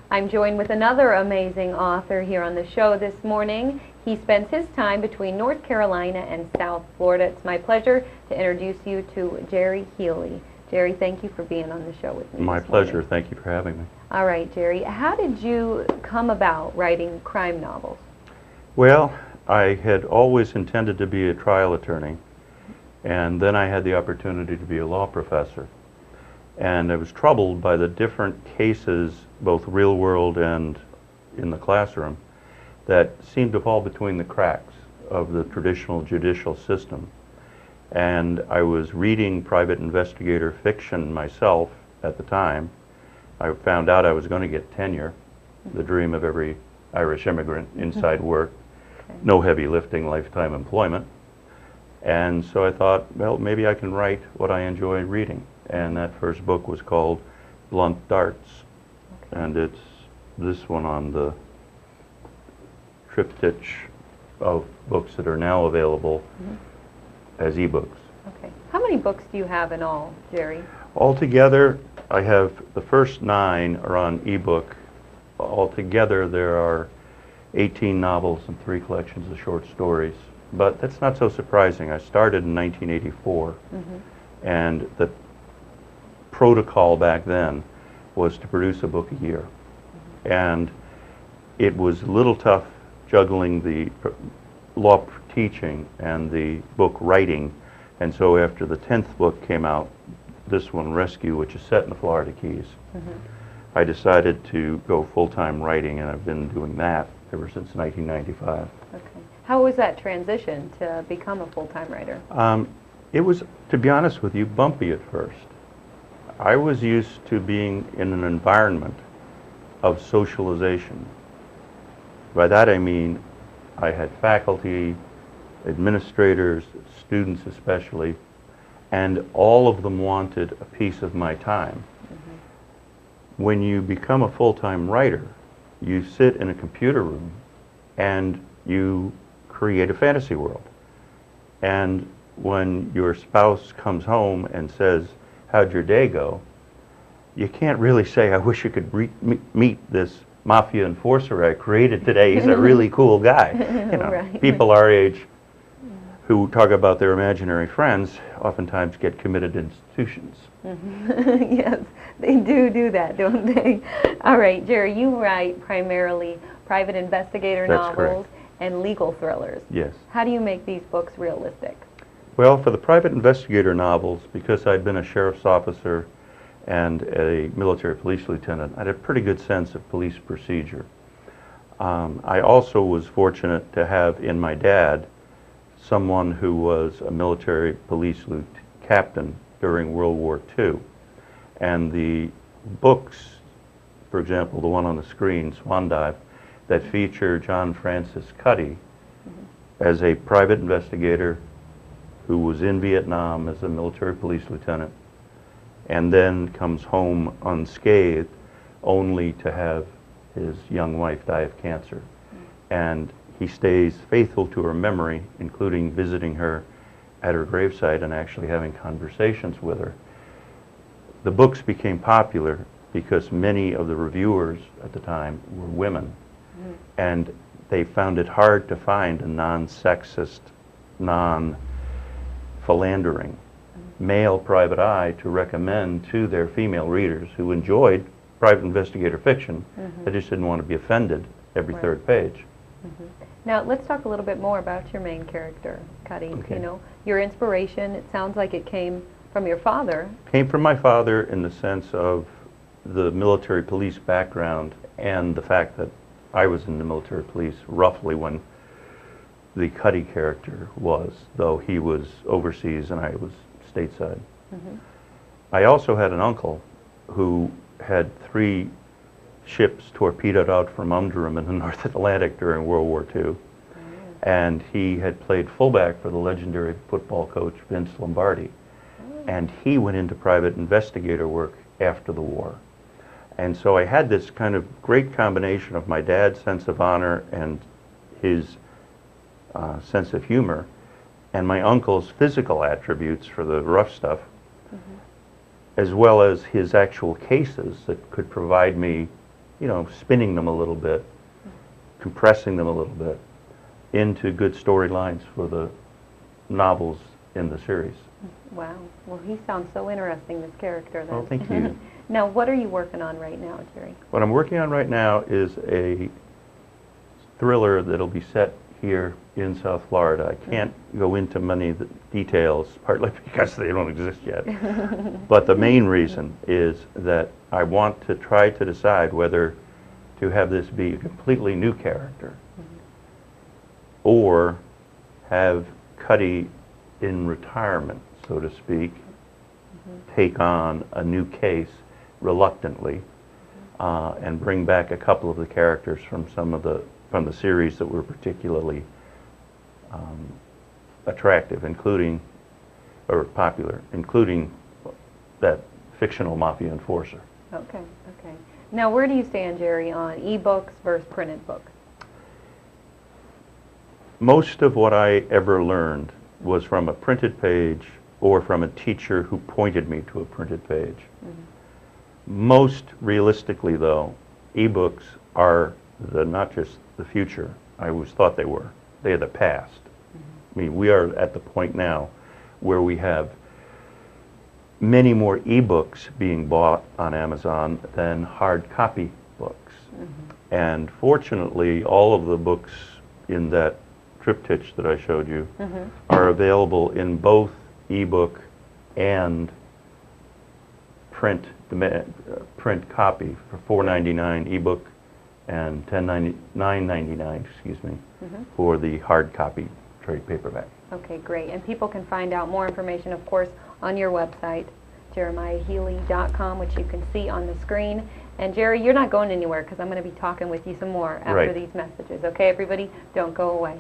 I'm joined with another amazing author here on the show this morning. He spends his time between North Carolina and South Florida. It's my pleasure to introduce you to Jerry Healy. Jerry, thank you for being on the show with me. My pleasure. Thank you for having me. All right, Jerry, how did you come about writing crime novels? Well, I had always intended to be a trial attorney, and then I had the opportunity to be a law professor. And I was troubled by the different cases, both real world and in the classroom, that seemed to fall between the cracks of the traditional judicial system. And I was reading private investigator fiction myself at the time. I found out I was going to get tenure, the dream of every Irish immigrant, inside work, no heavy lifting, lifetime employment. And so I thought, well, maybe I can write what I enjoy reading. And that first book was called Blunt Darts. And it's this one on the triptych of books that are now available as ebooks. Okay. How many books do you have in all, Jerry? Altogether, I have the first 9 are on ebook. Altogether, there are 18 novels and 3 collections of short stories. But that's not so surprising. I started in 1984, and the protocol back then was to produce a book a year. And it was a little tough juggling the law teaching and the book writing. And so after the 10th book came out, this one, Rescue, which is set in the Florida Keys, I decided to go full-time writing, and I've been doing that ever since 1995. Okay. How was that transition to become a full-time writer? It was, to be honest with you, bumpy at first. I was used to being in an environment of socialization. By that I mean I had faculty, administrators, students especially, and all of them wanted a piece of my time. When you become a full-time writer, you sit in a computer room and you create a fantasy world. And when your spouse comes home and says, "How'd your day go?" you can't really say, "I wish you could meet this mafia enforcer I created today. He's a really cool guy." You know, Right. people our age who talk about their imaginary friends oftentimes get committed institutions. Yes, they do that, don't they? All right, Jerry, you write primarily private investigator That's novels correct. and legal thrillers. Yes. How do you make these books realistic? Well, for the private investigator novels, because I'd been a sheriff's officer and a military police lieutenant, I had a pretty good sense of police procedure. I also was fortunate to have in my dad someone who was a military police captain during World War II. And the books, for example, the one on the screen, Swan Dive, that feature John Francis Cuddy as a private investigator who was in Vietnam as a military police lieutenant, and then comes home unscathed only to have his young wife die of cancer. And he stays faithful to her memory, including visiting her at her gravesite and actually having conversations with her. The books became popular because many of the reviewers at the time were women, and they found it hard to find a non-sexist, non-philandering male private eye to recommend to their female readers who enjoyed private investigator fiction. They just didn't want to be offended every third page. Now, let's talk a little bit more about your main character, Cuddy. Okay. You know, your inspiration, it sounds like it came from your father. Came from my father in the sense of the military police background and the fact that I was in the military police roughly when the Cuddy character was, though he was overseas and I was stateside. I also had an uncle who had 3 ships torpedoed out from under him in the North Atlantic during World War II. And he had played fullback for the legendary football coach Vince Lombardi. And he went into private investigator work after the war. And so I had this kind of great combination of my dad's sense of honor and his sense of humor, and my uncle's physical attributes for the rough stuff, as well as his actual cases that could provide me spinning them a little bit, compressing them a little bit into good storylines for the novels in the series. Wow. Well, he sounds so interesting, this character, then. Oh, thank you. Now, what are you working on right now, Jerry? What I'm working on right now is a thriller that'll be set here in South Florida. I can't go into many of the details, partly because they don't exist yet. But the main reason is that I want to try to decide whether to have this be a completely new character or have Cuddy in retirement, so to speak, take on a new case reluctantly and bring back a couple of the characters from from the series that were particularly attractive, popular, including that fictional mafia enforcer. Okay, okay. Now, where do you stand, Jerry, on e-books versus printed books? Most of what I ever learned was from a printed page or from a teacher who pointed me to a printed page. Most realistically, though, e-books are not just the future. I always thought they were. They are the past. I mean, we are at the point now where we have many more e-books being bought on Amazon than hard copy books. And fortunately, all of the books in that triptych that I showed you are available in both e-book and print copy for $4.99 e-book and $9.99, excuse me, for the hard copy trade paperback. Okay, great. And people can find out more information, of course, on your website, jeremiahhealy.com, which you can see on the screen. And Jerry, you're not going anywhere because I'm going to be talking with you some more after these messages. Okay, everybody? Don't go away.